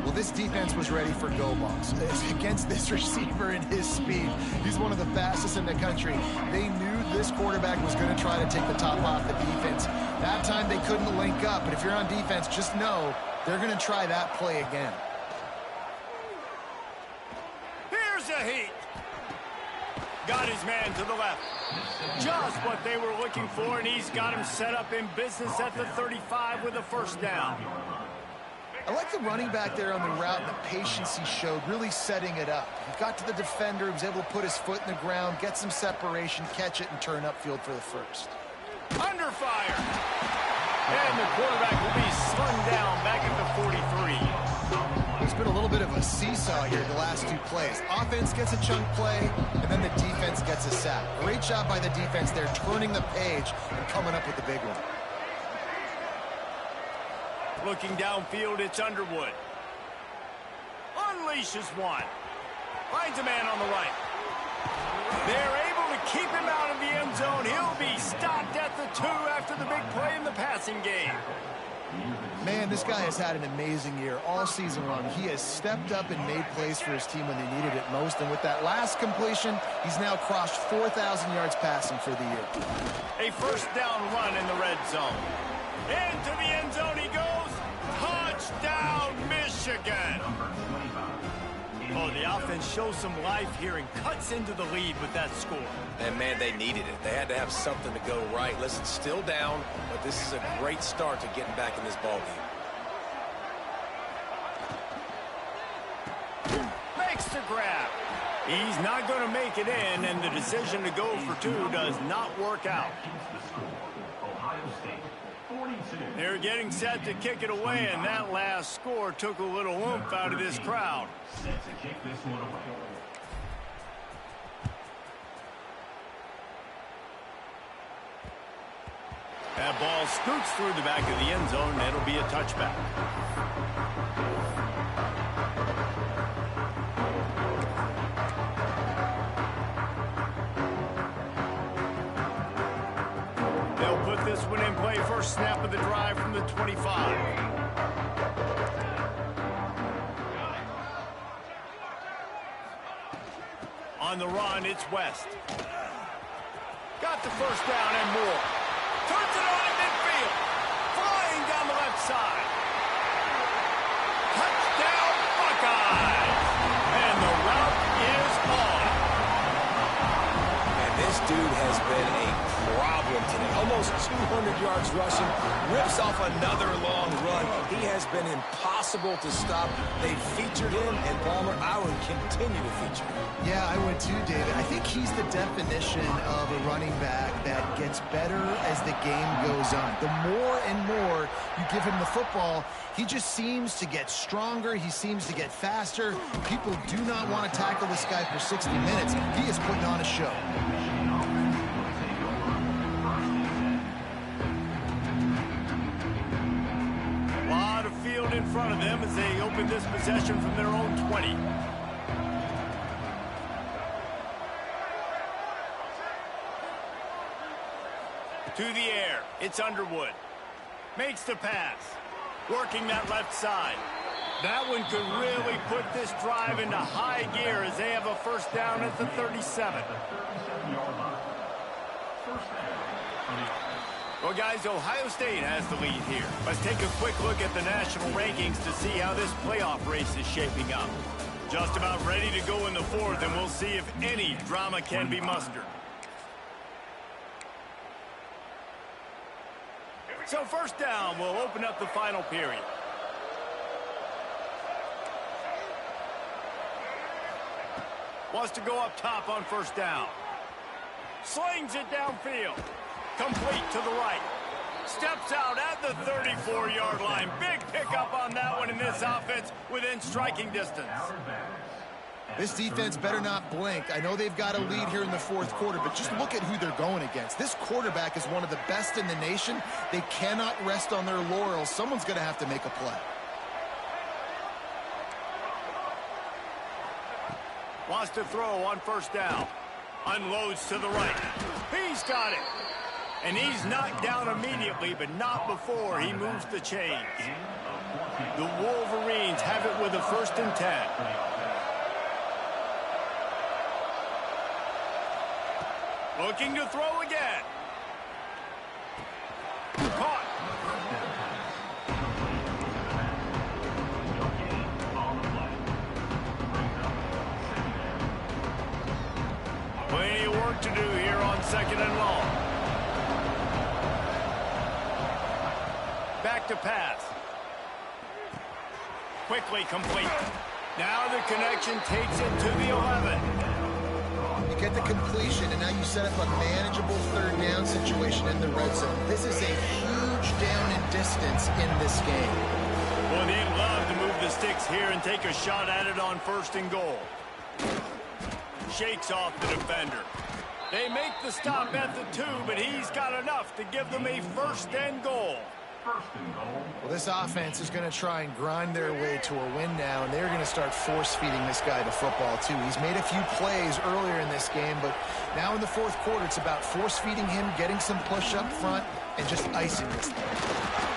Well, this defense was ready for go balls. Against this receiver and his speed, he's one of the fastest in the country. They knew this quarterback was going to try to take the top off the defense. That time they couldn't link up, but if you're on defense, just know they're going to try that play again. Here's a heat. Got his man to the left. Just what they were looking for, and he's got him set up in business at the 35 with a 1st down. I like the running back there on the route and the patience he showed, really setting it up. He got to the defender, he was able to put his foot in the ground, get some separation, catch it, and turn upfield for the 1st. Under fire. And the quarterback will be slung down back at the 43. There's been a little bit of a seesaw here the last 2 plays. Offense gets a chunk play, and then the defense gets a sack. Great job by the defense there, turning the page and coming up with the big one. Looking downfield, it's Underwood. Unleashes one. Finds a man on the right. They're able to keep him out of the end zone. He'll be stopped at the 2 after the big play in the passing game. Man, this guy has had an amazing year all season long. He has stepped up and made plays for his team when they needed it most. And with that last completion, he's now crossed 4,000 yards passing for the year. A first down run in the red zone. Into the end zone he goes. Touchdown, Michigan. Oh, the offense shows some life here and cuts into the lead with that score. And, man, they needed it. They had to have something to go right. Listen, still down, but this is a great start to getting back in this ballgame. Makes the grab. He's not going to make it in, and the decision to go for 2 does not work out. They're getting set to kick it away, and that last score took a little oomph out of this crowd. That ball scoots through the back of the end zone, and it'll be a touchback. They'll put this one in play. First snap of the drive from the 25. On the run, it's West. Got the first down and more. Turns it on in midfield. Flying down the left side. Touchdown, Buckeyes. And the route is on. And this dude has been a problem today. Almost 200 yards rushing. Rips off another long run. He has been impossible to stop. They've featured him, and Palmer, I would continue to feature him. Yeah, I would too, David. I think he's the definition of a running back that gets better as the game goes on. The more and more you give him the football, he just seems to get stronger. He seems to get faster. People do not want to tackle this guy for 60 minutes. He is putting on a show. A lot of field in front of them as they open this possession from their own 20. To the air, it's Underwood. Makes the pass. Working that left side. That one could really put this drive into high gear as they have a first down at the 37. Well, guys, Ohio State has the lead here. Let's take a quick look at the national rankings to see how this playoff race is shaping up. Just about ready to go in the 4th, and we'll see if any drama can be mustered. So first down will open up the final period. Wants to go up top on first down. Slings it downfield. Complete to the right. Steps out at the 34-yard line. Big pickup on that one in this offense within striking distance. This defense better not blink. I know they've got a lead here in the 4th quarter, but just look at who they're going against. This quarterback is one of the best in the nation. They cannot rest on their laurels. Someone's going to have to make a play. Wants to throw on first down. Unloads to the right. He's got it. And he's knocked down immediately, but not before he moves the chains. The Wolverines have it with a 1st and 10. Looking to throw again. Caught. Plenty of work to do here on 2nd and long. Back to pass. Quickly complete. Now the connection takes it to the 11. You get the completion, and now you set up a manageable 3rd down situation in the red zone. This is a huge down in distance in this game. Well, they'd love to move the sticks here and take a shot at it on 1st and goal. Shakes off the defender. They make the stop at the 2, but he's got enough to give them a 1st and goal. Well, this offense is going to try and grind their way to a win now, and they're going to start force-feeding this guy the football, too. He's made a few plays earlier in this game, but now in the fourth quarter, it's about force-feeding him, getting some push up front, and just icing this thing.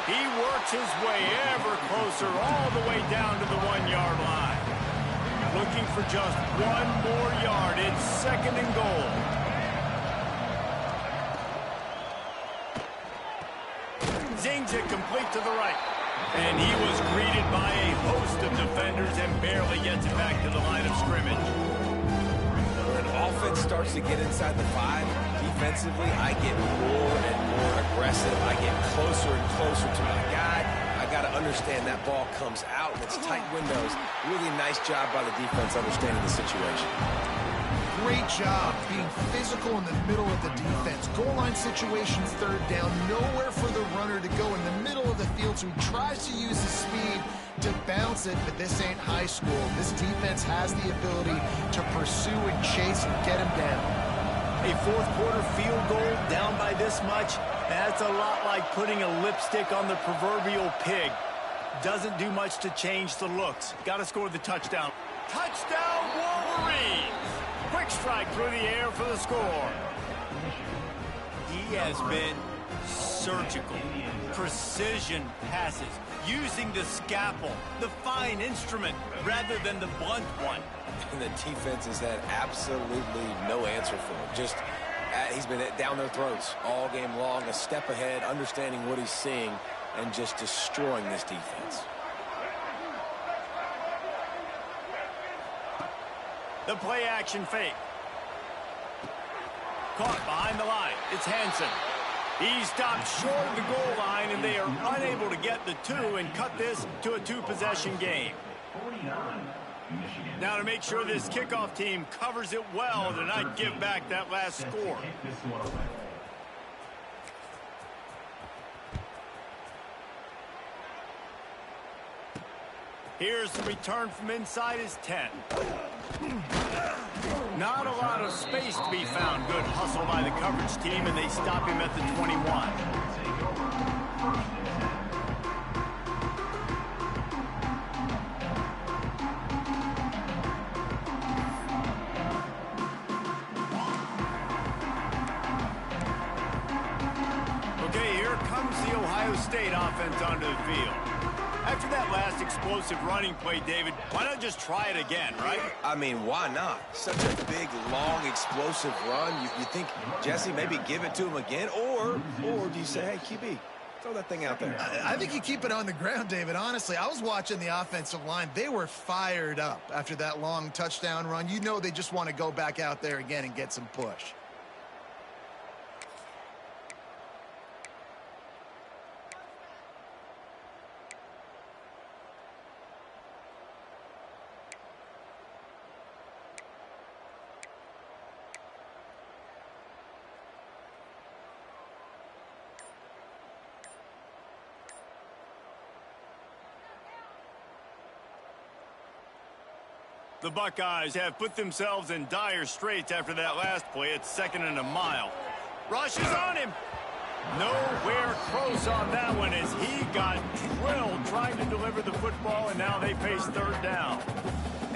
He works his way ever closer all the way down to the 1-yard line. Looking for just one more yard. It's second and goal. Zings it complete to the right. And he was greeted by a host of defenders and barely gets it back to the line of scrimmage. When offense starts to get inside the 5, defensively, I get more and more aggressive. I get closer and closer to my guy. I got to understand that ball comes out and it's tight windows. Really nice job by the defense understanding the situation. Great job being physical in the middle of the defense. Goal line situations, third down, nowhere for the runner to go in the middle of the field, so he tries to use his speed to bounce it, but this ain't high school. This defense has the ability to pursue and chase and get him down. A fourth quarter field goal down by this much, that's a lot like putting a lipstick on the proverbial pig. Doesn't do much to change the looks. Got to score the touchdown. Touchdown, Wolverines! Quick strike through the air for the score. He has been surgical. Precision passes. Using the scalpel, the fine instrument, rather than the blunt one. And the defense has had absolutely no answer for him. Just, he's been down their throats all game long, a step ahead, understanding what he's seeing, and just destroying this defense. The play action fake. Caught behind the line. It's Hansen. He stopped short of the goal line, and they are unable to get the 2 and cut this to a 2-possession game. Now to make sure this kickoff team covers it well to not give back that last score. Here's the return from inside his 10. Not a lot of space to be found. Good hustle by the coverage team, and they stop him at the 21. Okay, here comes the Ohio State offense onto the field. After that last explosive running play, David, why not just try it again, right? I mean, why not? Such a big, long, explosive run. You think, Jesse, maybe give it to him again? Or do you say, hey, QB, throw that thing out there? I think you keep it on the ground, David. Honestly, I was watching the offensive line. They were fired up after that long touchdown run. You know they just want to go back out there again and get some push. The Buckeyes have put themselves in dire straits after that last play. It's second and a mile. Rush is on him. Nowhere close on that one as he got drilled trying to deliver the football, and now they face third down.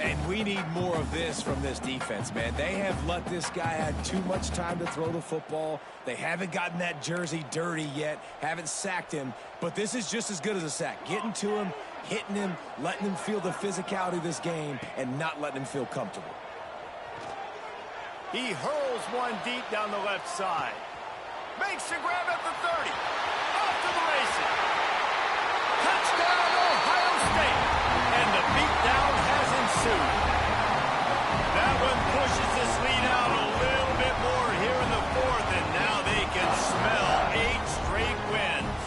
And we need more of this from this defense, man. They have let this guy have too much time to throw the football. They haven't gotten that jersey dirty yet, haven't sacked him. But this is just as good as a sack. Getting to him, hitting him, letting him feel the physicality of this game, and not letting him feel comfortable. He hurls one deep down the left side. Makes the grab at the 30. Off to the races. Touchdown, Ohio State. And the beatdown has ensued. That one pushes this lead out a little bit more here in the fourth, and now they can smell 8 straight wins.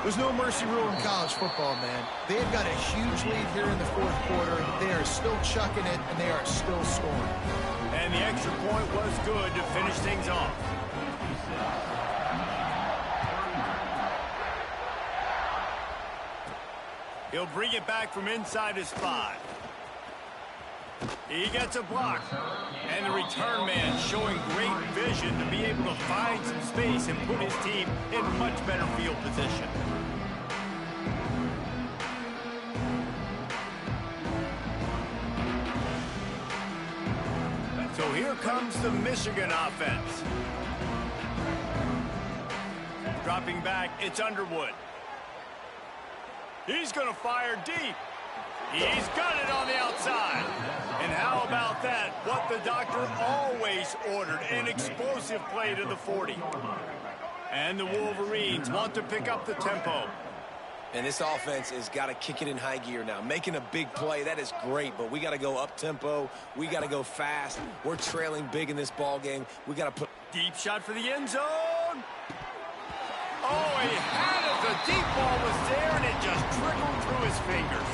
There's no mercy rule in college football, man. They've got a huge lead here in the fourth quarter. They are still chucking it, and they are still scoring. And the extra point was good to finish things off. He'll bring it back from inside his 5. He gets a block. And the return man showing great vision to be able able to find some space and put his team in much better field position. So here comes the Michigan offense. Dropping back, it's Underwood. He's going to fire deep. He's got it on the outside. And how about that? What the doctor always ordered, an explosive play to the 40. And the Wolverines want to pick up the tempo. And this offense has got to kick it in high gear now. Making a big play, that is great, but we got to go up-tempo. We got to go fast. We're trailing big in this ball game. We got to put... Deep shot for the end zone. Oh, he had it. The deep ball was there, and it just trickled through his fingers.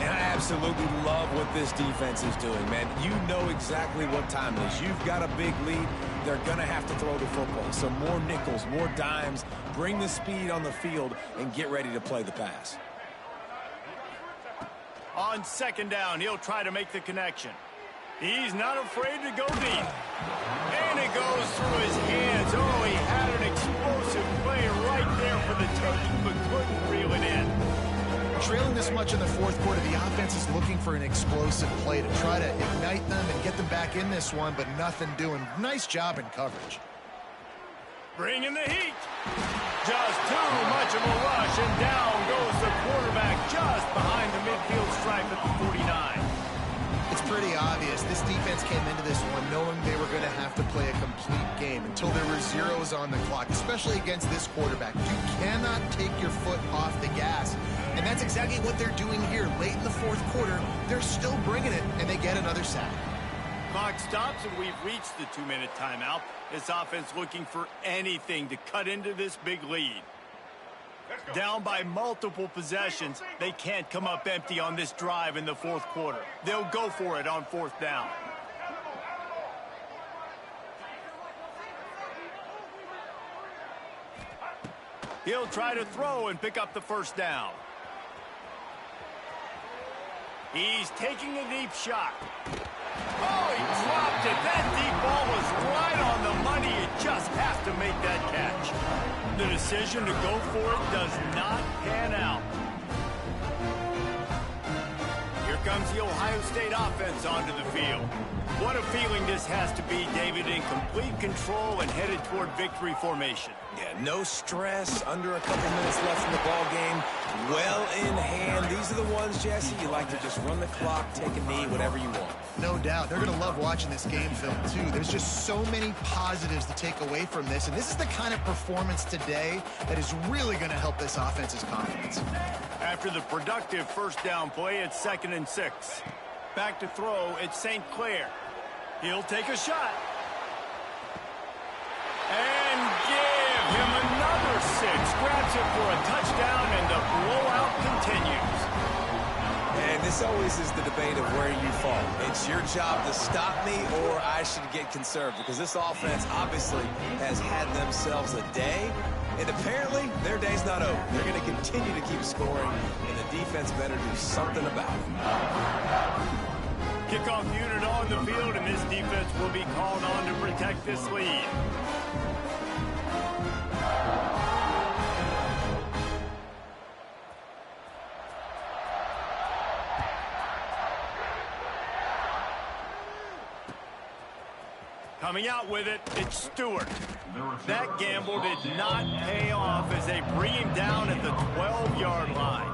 And I absolutely love what this defense is doing, man. You know exactly what time it is. You've got a big lead. They're going to have to throw the football. So more nickels, more dimes. Bring the speed on the field and get ready to play the pass. On second down, he'll try to make the connection. He's not afraid to go deep. And it goes through his hands. Oh, he had an explosive play right there for the taking, but couldn't reel it in. Trailing this much in the fourth quarter, the offense is looking for an explosive play to try to ignite them and get them back in this one, but nothing doing. Nice job in coverage. Bring in the heat. Just too much of a rush, and down goes the quarterback just behind the midfield stripe at the 49. It's pretty obvious. This defense came into this one knowing they were going to have to play a complete game until there were zeros on the clock, especially against this quarterback. You cannot take your foot off the gas. And that's exactly what they're doing here. Late in the fourth quarter, they're still bringing it, and they get another sack. Clock stops, and we've reached the 2-minute timeout. This offense looking for anything to cut into this big lead. Down by multiple possessions, they can't come up empty on this drive in the fourth quarter. They'll go for it on fourth down. He'll try to throw and pick up the first down. He's taking a deep shot. Oh, he dropped it. That deep ball was right on the money. It just has to make that catch. The decision to go for it does not pan out. Here comes the Ohio State offense onto the field. What a feeling this has to be, David, in complete control and headed toward victory formation. Yeah, no stress, under a couple minutes left in the ball game, well in hand. These are the ones, Jesse, you like to just run the clock, take a knee, whatever you want. No doubt. They're going to love watching this game film, too. There's just so many positives to take away from this, and this is the kind of performance today that is really going to help this offense's confidence. After the productive first down play, it's 2nd and 6. Back to throw, it's St. Clair. He'll take a shot. And give him another 6. Grabs it for a touchdown, and the blowout continues. And this always is the debate of where you fall. It's your job to stop me, or I should get conserved, because this offense obviously has had themselves a day, and apparently their day's not over. They're going to continue to keep scoring, and the defense better do something about it. Kickoff unit on the field, and this defense will be called on to protect this lead. Coming out with it, it's Stewart. That gamble did not pay off as they bring him down at the 12-yard line.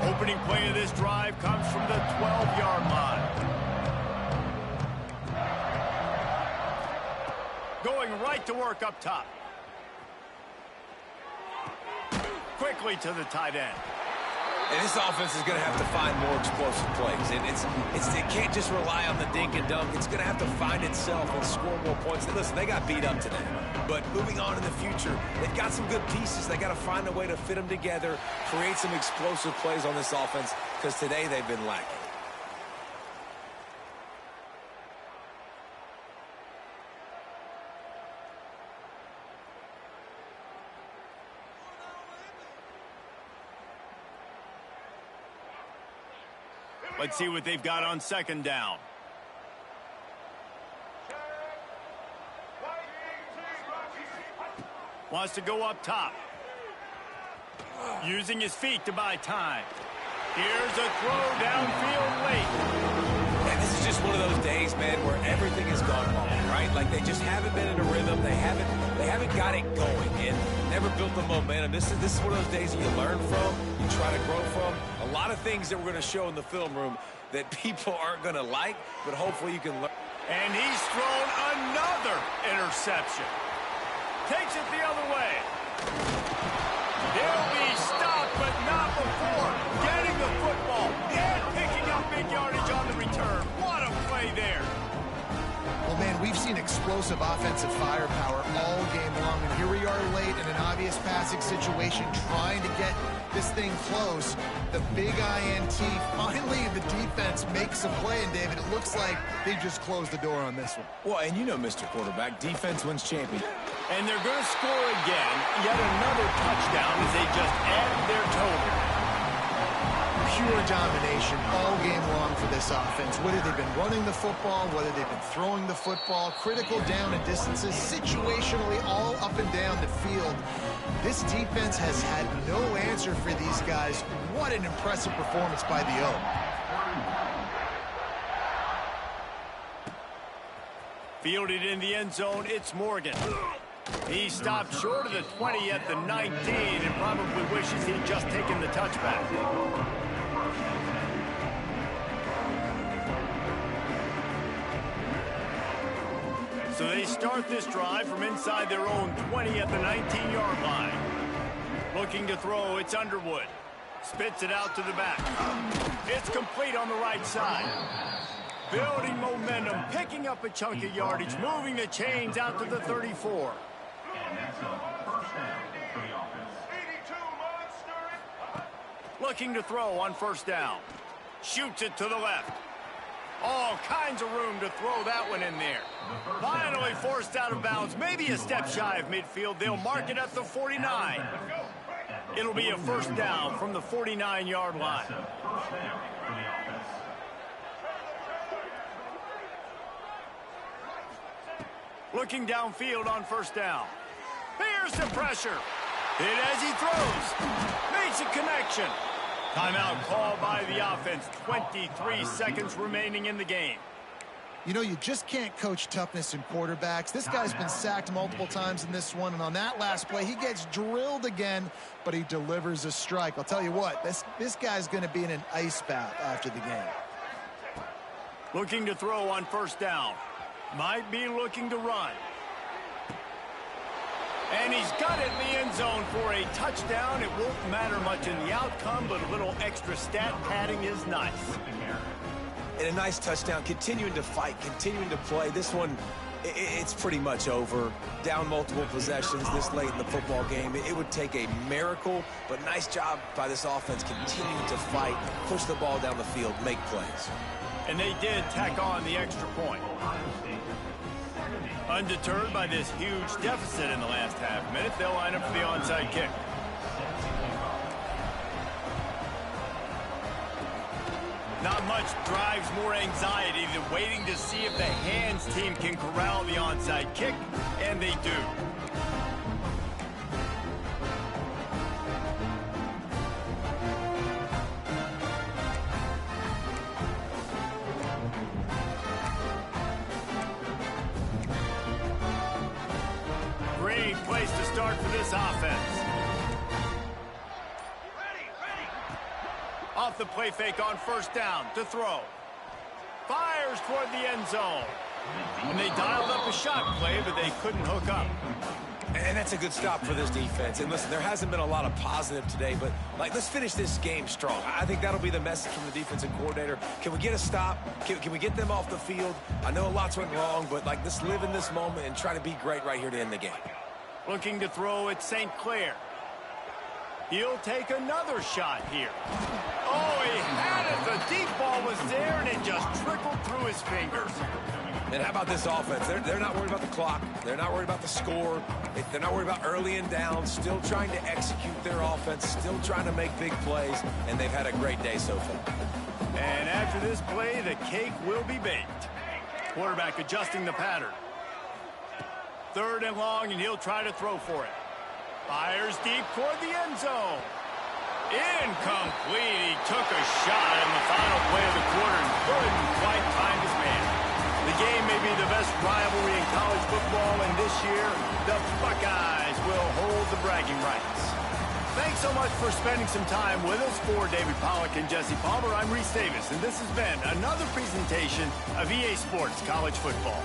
Opening play of this drive comes from the 12-yard line. Going right to work up top. Quickly to the tight end. And this offense is going to have to find more explosive plays. And it can't just rely on the dink and dunk. It's going to have to find itself and score more points. And listen, they got beat up today. But moving on in the future, they've got some good pieces. They got to find a way to fit them together, create some explosive plays on this offense, because today they've been lacking. Let's see what they've got on second down. Wants to go up top. Using his feet to buy time. Here's a throw downfield late. And this is just one of those days, man, where everything has gone wrong, right? Like they just haven't been in a rhythm. They haven't got it going and never built the momentum. This is one of those days you learn from, you try to grow from. A lot of things that we're going to show in the film room that people aren't going to like, but hopefully you can learn. And he's thrown another interception. Takes it the other way. He'll be stopped, but not before getting the football and picking up big yardage on the return. What a play there. Well, man, we've seen explosive offensive firepower all game long, and here we are late in an obvious passing situation trying to get this thing close. The big INT, finally the defense makes a play, and David, it looks like they just closed the door on this one. Well, and you know, Mr. Quarterback, defense wins champion. And they're going to score again, yet another touchdown as they just add their total. Pure domination all game long for this offense. Whether they've been running the football, whether they've been throwing the football, critical down and distances, situationally all up and down the field. This defense has had no answer for these guys. What an impressive performance by the O. Fielded in the end zone, it's Morgan. He stopped short of the 20 at the 19 and probably wishes he'd just taken the touchback. So they start this drive from inside their own 20 at the 19-yard line. Looking to throw, it's Underwood. Spits it out to the back. It's complete on the right side. Building momentum, picking up a chunk of yardage, moving the chains out to the 34. Looking to throw on first down. Shoots it to the left. All kinds of room to throw that one in there. Finally forced out of bounds, maybe a step shy of midfield. They'll mark it at the 49. It'll be a first down from the 49-yard line. Looking downfield on first down. Here's the pressure. Hit as he throws. Makes a connection. Timeout called by the offense. 23 seconds remaining in the game. You know, you just can't coach toughness in quarterbacks. This guy's been sacked multiple times in this one, and on that last play, he gets drilled again, but he delivers a strike. I'll tell you what, this guy's going to be in an ice bath after the game. Looking to throw on first down. Might be looking to run. And he's got it in the end zone for a touchdown. It won't matter much in the outcome, but a little extra stat padding is nice. And a nice touchdown, continuing to fight, continuing to play. This one, it's pretty much over. Down multiple possessions this late in the football game. It would take a miracle, but nice job by this offense continuing to fight, push the ball down the field, make plays. And they did tack on the extra point. Undeterred by this huge deficit in the last half minute, they'll line up for the onside kick. Not much drives more anxiety than waiting to see if the hands team can corral the onside kick, and they do. Great place to start for this offense. Off the play fake on first down to throw. Fires toward the end zone. And they dialed up a shot play, but they couldn't hook up. And that's a good stop for this defense. And listen, there hasn't been a lot of positive today, but let's finish this game strong. I think that'll be the message from the defensive coordinator. Can we get a stop? Can we get them off the field? I know lots went wrong, but let's live in this moment and try to be great right here to end the game. Looking to throw at St. Clair. He'll take another shot here. Oh, he had it. The deep ball was there, and it just trickled through his fingers. And how about this offense? They're not worried about the clock. They're not worried about the score. They're not worried about early and down. Still trying to execute their offense. Still trying to make big plays. And they've had a great day so far. And after this play, the cake will be baked. Quarterback adjusting the pattern. 3rd and long, and he'll try to throw for it. Fires deep toward the end zone. Incomplete. He took a shot in the final play of the quarter and couldn't quite find his man. The game may be the best rivalry in college football, and this year, the Buckeyes will hold the bragging rights. Thanks so much for spending some time with us. For David Pollack and Jesse Palmer, I'm Reese Davis, and this has been another presentation of EA Sports College Football.